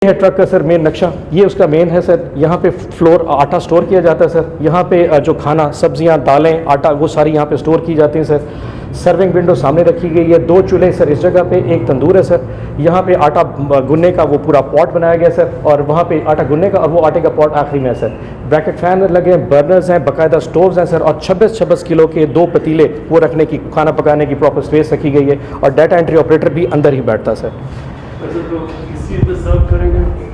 है ट्रक का sir main नक्शा, ये उसका मेन है सर। यहाँ पे फ्लोर आटा स्टोर किया जाता है सर। यहाँ पे जो खाना सब्जियाँ दालें आटा वो सारी यहाँ पे स्टोर की जाती हैं सर। सर्विंग विंडो सामने रखी गई है, 2 चूल्हे सर इस जगह पे, एक तंदूर है सर। यहाँ पे आटा गुनने का वो पूरा पॉट बनाया गया सर, और वहाँ पे आटा गुनने का और वो आटे का पॉट आखिरी में है सर। ब्रैकेट फैन लगे हैं, बर्नर्स हैं, बाकायदा स्टोव्स हैं सर, और 26 किलो के 2 पतीले वो रखने की, खाना पकाने की प्रॉपर स्पेस रखी गई है। और डाटा एंट्री ऑपरेटर भी अंदर ही बैठता है सर।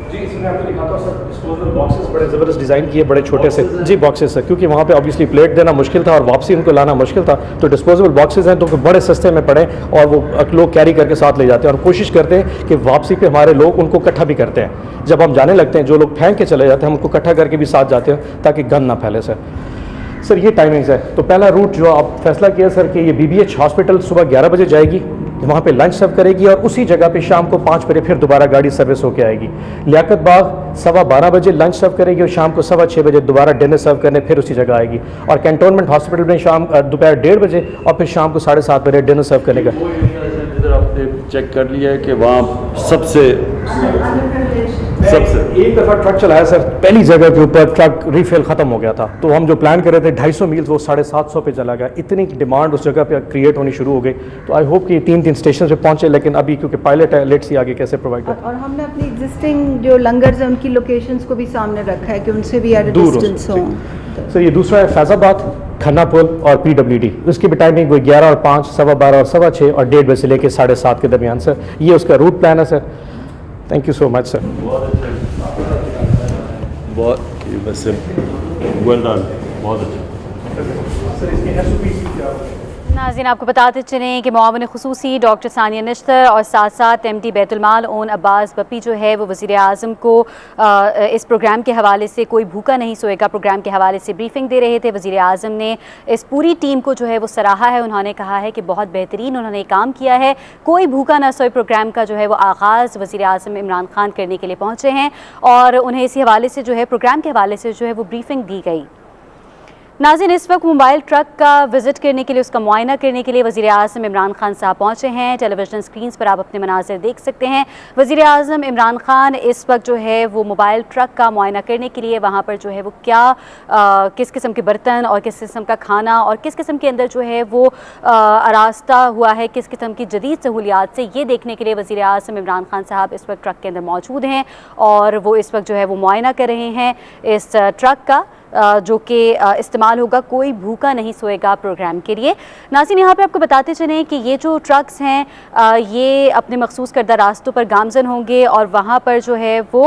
जी इसमें आपको दिखाता हूँ सर, डिस्पोजेबल बॉक्सेस बड़े ज़बरदस्त डिज़ाइन किए, बड़े छोटे से जी बॉक्सेस सर, क्योंकि वहाँ पे ऑब्वियसली प्लेट देना मुश्किल था और वापसी उनको लाना मुश्किल था, तो डिस्पोजेबल बॉक्सेस हैं तो बड़े सस्ते में पड़े और वो लोग कैरी करके साथ ले जाते हैं। और कोशिश करते हैं कि वापसी पे हमारे लोग उनको इकट्ठा भी करते हैं। जब हम जाने लगते हैं जो लोग फेंक के चले जाते हैं हम उनको इकट्ठा करके भी साथ जाते हैं ताकि गंद ना फैले सर। सर ये टाइमिंग्स है, तो पहला रूट जो आप फैसला किया सर कि ये BBH हॉस्पिटल सुबह 11 बजे जाएगी, वहाँ पे लंच सर्व करेगी और उसी जगह पे शाम को 5 बजे फिर दोबारा गाड़ी सर्विस होके आएगी। लियाकत बाग 12:15 बजे लंच सर्व करेगी और शाम को 6:15 बजे दोबारा डिनर सर्व करने फिर उसी जगह आएगी। और कैंटोनमेंट हॉस्पिटल में शाम दोपहर 1:30 बजे और फिर शाम को 7:30 बजे डिनर सर्व करने का। जिधर आपने चेक कर लिया है कि वहाँ सबसे एक दफ़ा ट्रक चलाया सर, पहली जगह के ऊपर ट्रक रिफिल ख़त्म हो गया था, तो हम जो प्लान कर रहे थे 250 मील वो 750 पे चला गया। इतनी डिमांड उस जगह पे क्रिएट होनी शुरू हो गई, तो आई होप कि 3 स्टेशन पे पहुंचे, लेकिन अभी क्योंकि पायलट है, लेट्स सी आगे कैसे प्रोवाइड करें। और हमने अपनी एग्जिस्टिंग जो लंगर्स हैं उनकी लोकेशंस को भी सामने रखा है कि उनसे भी एट दूर डिस्टेंस हो। सर ये दूसरा है फैज़ाबाद, खन्ना पुल और PWD, उसकी भी टाइमिंग वही 11 और 5, 12:15 और 6:15 और 1:30 बजे से लेकर 7:30 के दरमियान सर। ये उसका रूट प्लान है sir. Thank you so much sir. बहुत वैसे वेल डन, बहुत अच्छा सर। इसके SOPs क्या? नाज़रीन आपको बताते चलें कि मुआविन ख़ुसूसी डॉक्टर सानिया नश्तर और साथ साथ MD बैतुलमाल ओन अब्बास बप्पी जो है वो वज़ीर आज़म को इस प्रोग्राम के हवाले से कोई भूखा नहीं सोएगा प्रोग्राम के हवाले से ब्रीफिंग दे रहे थे। वज़ीर आज़म ने इस पूरी टीम को जो है वो सराहा है। उन्होंने कहा है कि बहुत बेहतरीन उन्होंने काम किया है। कोई भूखा ना सोए प्रोग्राम का जो है वो आगाज़ वज़ीर आज़म इमरान खान करने के लिए पहुँचे हैं और उन्हें इसी हवाले से जो है प्रोग्राम के हवाले से जो है वो ब्रीफिंग दी गई। नाज़रीन इस वक्त मोबाइल ट्रक का विज़िट करने के लिए, उसका मुआयना करने के लिए वज़ीर आज़म इमरान खान साहब पहुँचे हैं। टेलीविज़न स्क्रीन्स पर आप अपने मनाज़िर देख सकते हैं। वज़ीर आज़म इमरान खान इस वक्त जो है वो मोबाइल ट्रक का मुआयना करने के लिए वहाँ पर जो है वो क्या किस किस्म के बर्तन और किस किस्म का खाना और किस किस्म के अंदर जो है वो आरास्ता हुआ है, किस किस्म की जदीद सहूलियात से, ये देखने के लिए वज़ीर आज़म इमरान खान साहब इस वक्त ट्रक के अंदर मौजूद हैं और वो इस वक्त जो है वो मुआयना कर रहे हैं इस ट्रक का जो कि इस्तेमाल होगा कोई भूखा नहीं सोएगा प्रोग्राम के लिए। नाज़रीन यहाँ पे आपको बताते चलें कि ये जो ट्रक्स हैं ये अपने मखसूस करदा रास्तों पर गामजन होंगे और वहाँ पर जो है वो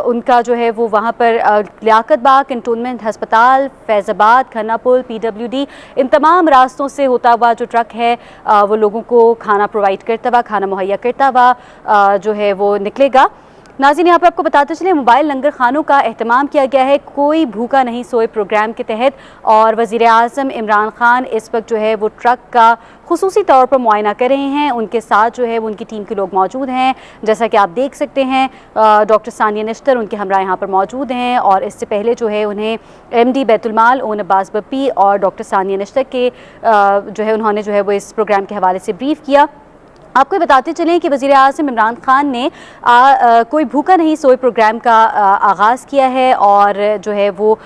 उनका जो है वो वहाँ पर लियाकत बाग, कैंटोनमेंट हस्पताल, फैज़ाबाद, खन्ना पुल, PWD, इन तमाम रास्तों से होता हुआ जो ट्रक है वो लोगों को खाना प्रोवाइड करता हुआ, खाना मुहैया करता हुआ जो है वो निकलेगा। नाज़रीन यहाँ पर आपको बताते चले मोबाइल लंगर खानों का एहतमाम किया गया है कोई भूखा नहीं सोए प्रोग्राम के तहत और वज़ीर आज़म इमरान खान इस वक्त जो है वो ट्रक का खुसूसी तौर पर मुआयना कर रहे हैं। उनके साथ जो है वो उनकी टीम के लोग मौजूद हैं, जैसा कि आप देख सकते हैं। डॉक्टर सानिया नश्तर उनके हमरा यहाँ पर मौजूद हैं और इससे पहले जो है उन्हें MD बैतुलमाल ओन अब्बास बप्पी और डॉक्टर सानिया नश्तर के जो है उन्होंने जो है वो इस प्रोग्राम के हवाले से ब्रीफ किया। आपको बताते चलें कि वज़ीर आज़म इमरान खान ने कोई भूखा नहीं सोए प्रोग्राम का आगाज़ किया है और जो है वो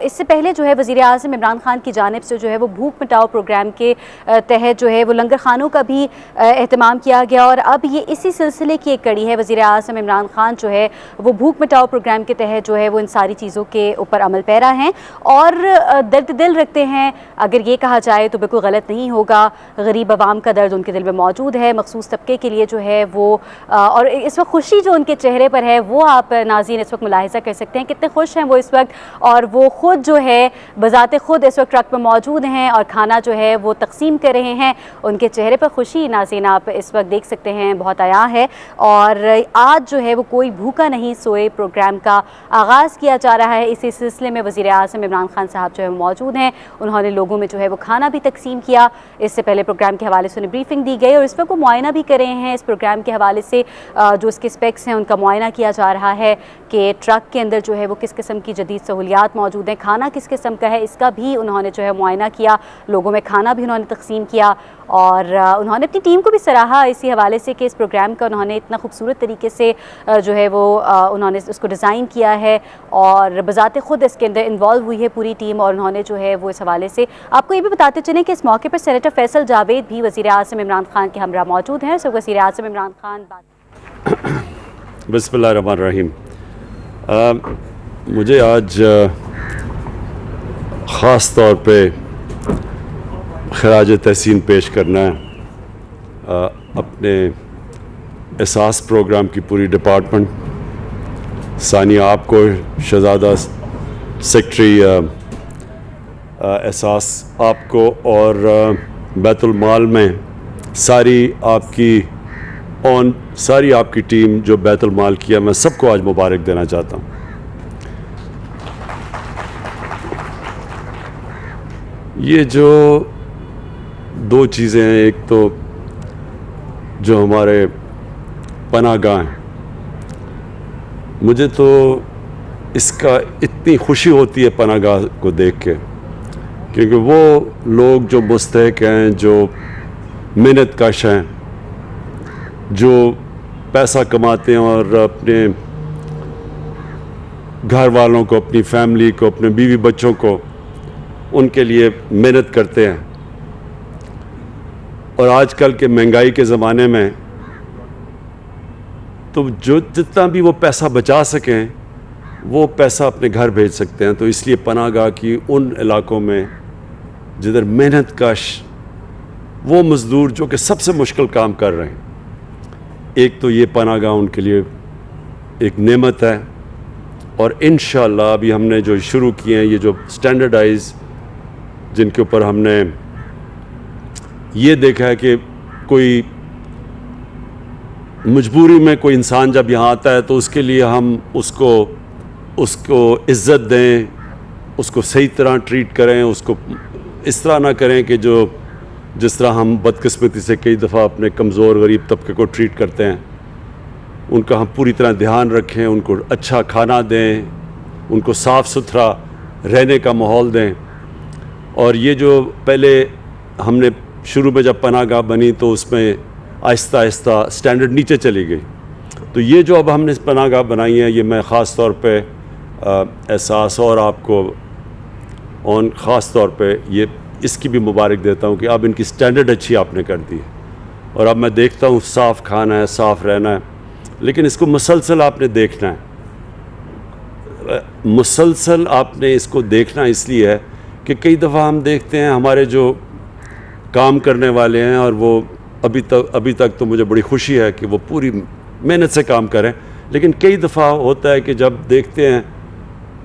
इससे पहले जो है वज़ीर आज़म इमरान खान की जानिब से जो है वो भूख मिटाओ प्रोग्राम के तहत जो है वो लंगर खानों का भी एहतमाम किया गया और अब ये इसी सिलसिले की एक कड़ी है। वज़ीर आज़म इमरान खान जो है वो भूख मिटाओ प्रोग्राम के तहत जो है वो इन सारी चीज़ों के ऊपर अमल पैरा हैं और दर्द दिल रखते हैं। अगर ये कहा जाए तो बिल्कुल गलत नहीं होगा, गरीब आवाम का दर्द उनके दिल में मौजूद है, मखसूस तबके के लिए जो है वो और इस वक्त खुशी जो उनके चेहरे पर है वो आप नाज़रीन इस वक्त मुलाहिज़ा कर सकते हैं कितने खुश हैं वो इस वक्त और वो ख़ुद जो है बज़ाते ख़ुद इस वक्त ट्रक पर मौजूद हैं और खाना जो है वो तकसीम कर रहे हैं। उनके चेहरे पर खुशी नाज़रीन आप इस वक्त देख सकते हैं बहुत आया है और आज जो है वो कोई भूखा नहीं सोए प्रोग्राम का आगाज़ किया जा रहा है। इसी सिलसिले में वज़ीर आज़म इमरान खान साहब जो है मौजूद हैं। उन्होंने लोगों में जो है वो खाना भी तकसीम किया। इससे पहले प्रोग्राम के हवाले से उन्हें ब्रीफिंग दी गई और इस वक्त वो मुआयना भी कर रहे हैं इस प्रोग्राम के हवाले से जो इसके स्पेक्स हैं उनका मुआयना किया जा रहा है कि ट्रक के अंदर जो है वो किस किस्म की जदीद सहूलियात मौजूद हैं, खाना किस किस्म का है, इसका भी उन्होंने जो है मुआयना किया। लोगों में खाना भी उन्होंने तकसीम किया और उन्होंने अपनी टीम को भी सराहा इसी हवाले से कि इस प्रोग्राम का उन्होंने इतना खूबसूरत तरीके से जो है वो उन्होंने उसको डिज़ाइन किया है और बज़ाते ख़ुद इसके अंदर इन्वॉल्व हुई है पूरी टीम। और उन्होंने जो है वो इस हवाले से आपको ये भी बताते चलें कि इस मौके पर सेनेटर फैसल जावेद भी वज़ीर आज़म इमरान खान के हमरा मौजूद हैं। सो वज़ीर आज़म इमरान खान बिस्मिल्लाहिर्रहमानिर्रहीम। मुझे आज ख़ास तौर पे खराज तहसीन पेश करना है अपने एहसास प्रोग्राम की पूरी डिपार्टमेंट, सानिया आपको, शहजादा सेक्रेटरी एहसास आपको और बैतुल माल में सारी आपकी टीम जो बैतुल माल किया, मैं सबको आज मुबारक देना चाहता हूँ। ये जो दो चीज़ें हैं, एक तो जो हमारे पनाहगाह हैं, मुझे तो इसका इतनी खुशी होती है पनाहगाह को देख के, क्योंकि वो लोग जो मुस्तहिक हैं, जो मेहनत कश हैं, जो पैसा कमाते हैं और अपने घर वालों को, अपनी फैमिली को, अपने बीवी बच्चों को, उनके लिए मेहनत करते हैं। और आजकल के महंगाई के ज़माने में तो जो जितना भी वो पैसा बचा सकें वो पैसा अपने घर भेज सकते हैं। तो इसलिए पनाहगाह की उन इलाकों में जिधर मेहनत कश वो मज़दूर जो कि सबसे मुश्किल काम कर रहे हैं, एक तो ये पनाहगाह उनके लिए एक नेमत है। और इंशाअल्लाह अभी हमने जो शुरू किए हैं, ये जो स्टैंडर्डाइज जिनके ऊपर हमने ये देखा है कि कोई मजबूरी में कोई इंसान जब यहाँ आता है तो उसके लिए हम उसको इज़्ज़त दें, उसको सही तरह ट्रीट करें, उसको इस तरह ना करें कि जिस तरह हम बदकिस्मती से कई दफ़ा अपने कमज़ोर गरीब तबके को ट्रीट करते हैं। उनका हम पूरी तरह ध्यान रखें, उनको अच्छा खाना दें, उनको साफ़ सुथरा रहने का माहौल दें। और ये जो पहले हमने शुरू में जब पनाहगाह बनी तो उसमें आहिस्ता आहिस्ता स्टैंडर्ड नीचे चली गई। तो ये जो अब हमने पनाहगाह बनाई है, ये मैं ख़ास तौर पे एहसास और आपको ख़ास तौर पे ये इसकी भी मुबारक देता हूँ कि अब इनकी स्टैंडर्ड अच्छी आपने कर दी है। और अब मैं देखता हूँ साफ़ खाना है, साफ़ रहना है, लेकिन इसको मुसलसल आपने देखना है। मुसलसल आपने इसको देखना इसलिए है कि कई दफ़ा हम देखते हैं हमारे जो काम करने वाले हैं, और वो अभी तक तो मुझे बड़ी खुशी है कि वो पूरी मेहनत से काम करें, लेकिन कई दफ़ा होता है कि जब देखते हैं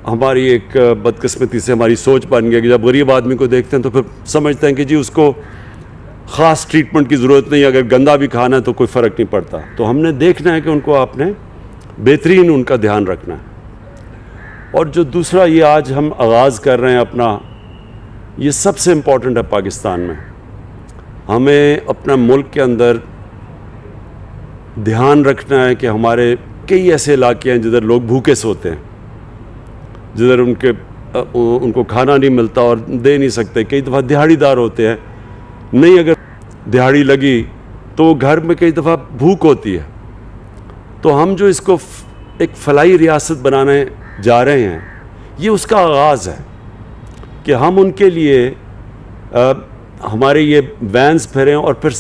हमारी एक बदकिस्मती से हमारी सोच बन गई कि जब गरीब आदमी को देखते हैं तो फिर समझते हैं कि जी उसको ख़ास ट्रीटमेंट की ज़रूरत नहीं, अगर गंदा भी खाना है तो कोई फ़र्क नहीं पड़ता। तो हमने देखना है कि उनको आपने बेहतरीन उनका ध्यान रखना है। और जो दूसरा ये आज हम आगाज़ कर रहे हैं अपना, ये सबसे इम्पॉर्टेंट है पाकिस्तान में। हमें अपना मुल्क के अंदर ध्यान रखना है कि हमारे कई ऐसे इलाके हैं जिधर लोग भूखे सोते हैं, जिधर उनको खाना नहीं मिलता और दे नहीं सकते। कई दफ़ा दिहाड़ीदार होते हैं, नहीं अगर दिहाड़ी लगी तो घर में कई दफ़ा भूख होती है। तो हम जो इसको एक फलाई रियासत बनाने जा रहे हैं, ये उसका आगाज़ है कि हम उनके लिए हमारे ये वैन्स फिरें और फिर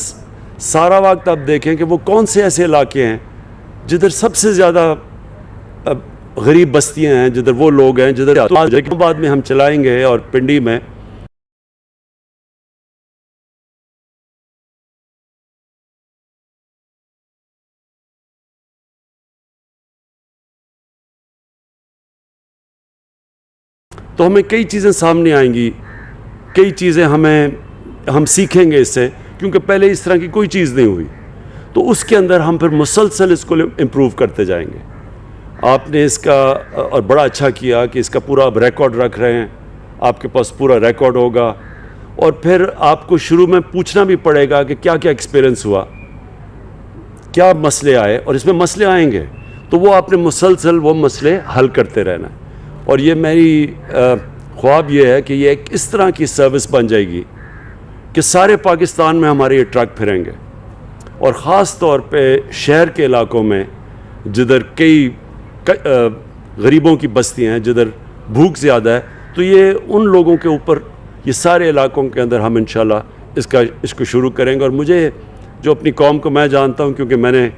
सारा वक्त आप देखें कि वो कौन से ऐसे इलाके हैं जिधर सबसे ज़्यादा गरीब बस्तियां हैं, जिधर वो लोग हैं, जिधर बाद में हम चलाएंगे और पिंडी में तो हमें कई चीज़ें सामने आएंगी, कई चीज़ें हम सीखेंगे इससे, क्योंकि पहले इस तरह की कोई चीज़ नहीं हुई। तो उसके अंदर हम फिर मुसलसल इसको इम्प्रूव करते जाएंगे। आपने इसका और बड़ा अच्छा किया कि इसका पूरा अब रिकॉर्ड रख रहे हैं, आपके पास पूरा रिकॉर्ड होगा। और फिर आपको शुरू में पूछना भी पड़ेगा कि क्या क्या एक्सपीरियंस हुआ, क्या मसले आए, और इसमें मसले आएंगे तो वो आपने मुसलसल वो मसले हल करते रहना है। और ये मेरी ख्वाब ये है कि ये एक इस तरह की सर्विस बन जाएगी कि सारे पाकिस्तान में हमारे ये ट्रक फिरेंगे, और ख़ास तौर पे शहर के इलाकों में जिधर कई गरीबों की बस्तियाँ हैं, जिधर भूख ज़्यादा है, तो ये उन लोगों के ऊपर, ये सारे इलाकों के अंदर हम इंशाल्लाह इसको शुरू करेंगे। और मुझे जो अपनी कौम को मैं जानता हूँ, क्योंकि मैंने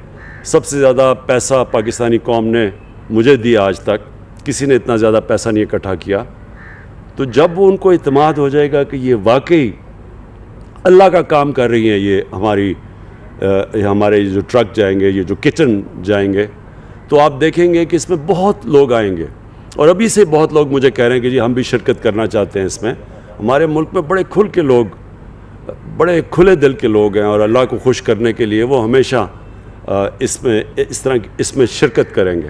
सबसे ज़्यादा पैसा पाकिस्तानी कौम ने मुझे दिया, आज तक किसी ने इतना ज़्यादा पैसा नहीं इकट्ठा किया। तो जब वो उनको इत्मीनान हो जाएगा कि ये वाकई अल्लाह का काम कर रही हैं, ये हमारे जो ट्रक जाएंगे, ये जो किचन जाएंगे, तो आप देखेंगे कि इसमें बहुत लोग आएंगे। और अभी से बहुत लोग मुझे कह रहे हैं कि जी हम भी शिरकत करना चाहते हैं इसमें। हमारे मुल्क में बड़े खुल के लोग, बड़े खुले दिल के लोग हैं, और अल्लाह को खुश करने के लिए वो हमेशा इसमें शिरकत करेंगे।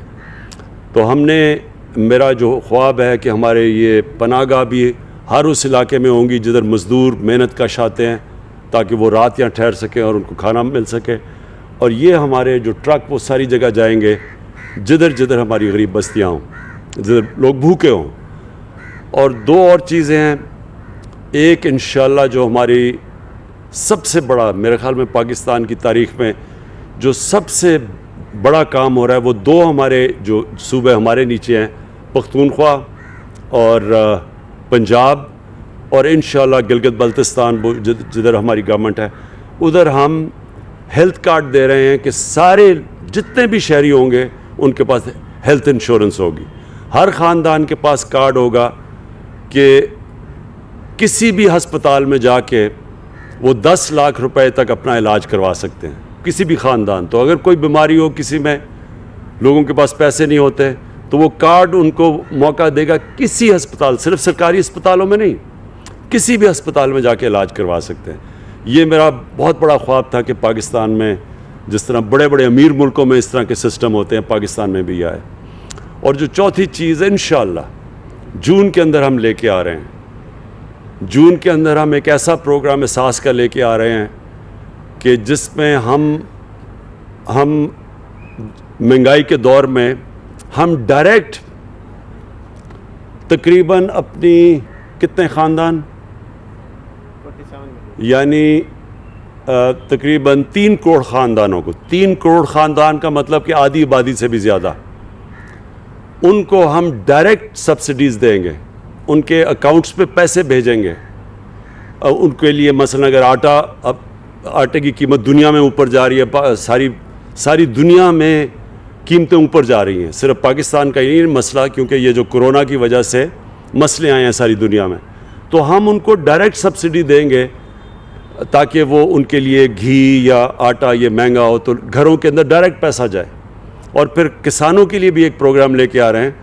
तो हमने, मेरा जो ख्वाब है कि हमारे ये पनाहगाह भी हर उस इलाके में होंगी जिधर मज़दूर मेहनत कश आते हैं, ताकि वो रात यहाँ ठहर सकें और उनको खाना मिल सके। और ये हमारे जो ट्रक वो सारी जगह जाएंगे जिधर जिधर हमारी गरीब बस्तियाँ हों, जिधर लोग भूखे हों। और दो और चीज़ें हैं, एक इंशाल्लाह जो हमारी सबसे बड़ा, मेरे ख़्याल में पाकिस्तान की तारीख़ में जो सबसे बड़ा काम हो रहा है, वो दो हमारे जो सूबे हमारे नीचे हैं, पख्तूनख्वा और पंजाब, और इंशाल्लाह गिलगित बल्तिस्तान जिधर हमारी गवर्नमेंट है, उधर हम हेल्थ कार्ड दे रहे हैं कि सारे जितने भी शहरी होंगे उनके पास हेल्थ इंश्योरेंस होगी। हर ख़ानदान के पास कार्ड होगा कि किसी भी हस्पताल में जाके वो 10 लाख रुपए तक अपना इलाज करवा सकते हैं, किसी भी ख़ानदान। तो अगर कोई बीमारी हो, किसी में लोगों के पास पैसे नहीं होते, तो वो कार्ड उनको मौका देगा किसी अस्पताल, सिर्फ सरकारी अस्पतालों में नहीं, किसी भी अस्पताल में जाके इलाज करवा सकते हैं। ये मेरा बहुत बड़ा ख्वाब था कि पाकिस्तान में जिस तरह बड़े बड़े अमीर मुल्कों में इस तरह के सिस्टम होते हैं, पाकिस्तान में भी आए। और जो चौथी चीज़ इंशाल्लाह जून के अंदर हम लेके आ रहे हैं, जून के अंदर हम एक ऐसा प्रोग्राम एहसास का लेके आ रहे हैं कि जिसमें हम महंगाई के दौर में हम डायरेक्ट तकरीबन अपनी कितने ख़ानदान, यानी तकरीबन 3 करोड़ ख़ानदानों को, 3 करोड़ ख़ानदान का मतलब कि आधी आबादी से भी ज़्यादा, उनको हम डायरेक्ट सब्सिडीज़ देंगे, उनके अकाउंट्स पे पैसे भेजेंगे। उनके लिए मसलन अगर आटे की कीमत दुनिया में ऊपर जा रही है, सारी दुनिया में कीमतें ऊपर जा रही हैं, सिर्फ पाकिस्तान का ही नहीं मसला, क्योंकि ये जो कोरोना की वजह से मसले आए हैं सारी दुनिया में, तो हम उनको डायरेक्ट सब्सिडी देंगे ताकि वो उनके लिए घी या आटा ये महंगा हो तो घरों के अंदर डायरेक्ट पैसा जाए। और फिर किसानों के लिए भी एक प्रोग्राम लेके आ रहे हैं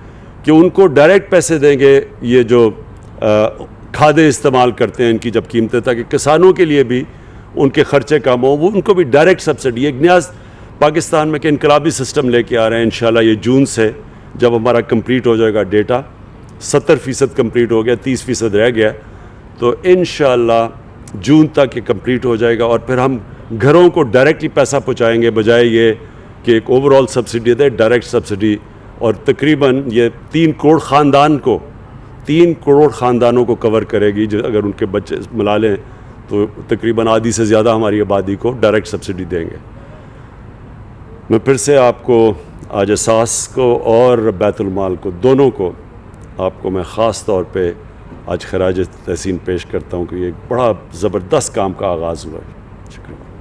कि उनको डायरेक्ट पैसे देंगे, ये जो खादें इस्तेमाल करते हैं इनकी जब कीमतें, ताकि किसानों के लिए भी उनके ख़र्चे कम हो, वो उनको भी डायरेक्ट सब्सिडी। एक नया पाकिस्तान में के इनकलाबी सिस्टम लेके आ रहे हैं इंशाल्लाह। ये जून से जब हमारा कंप्लीट हो जाएगा डेटा, 70% कंप्लीट हो गया, 30% रह गया, तो इंशाल्लाह जून तक ये कंप्लीट हो जाएगा। और फिर हम घरों को डायरेक्टली पैसा पहुँचाएँगे, बजाय ये कि एक ओवरऑल सब्सिडी दे, डायरेक्ट सब्सिडी। और तकरीबन ये 3 करोड़ ख़ानदान को, 3 करोड़ ख़ानदानों को कवर करेगी, जो अगर उनके बच्चे मिला लें तो तकरीबन आधी से ज़्यादा हमारी आबादी को डायरेक्ट सब्सिडी देंगे। मैं फिर से आपको आज एहसास को और बैतुल माल को, दोनों को आपको मैं ख़ास तौर पे आज खराज तहसीन पेश करता हूँ कि ये एक बड़ा ज़बरदस्त काम का आगाज़ हुआ है। शुक्रिया।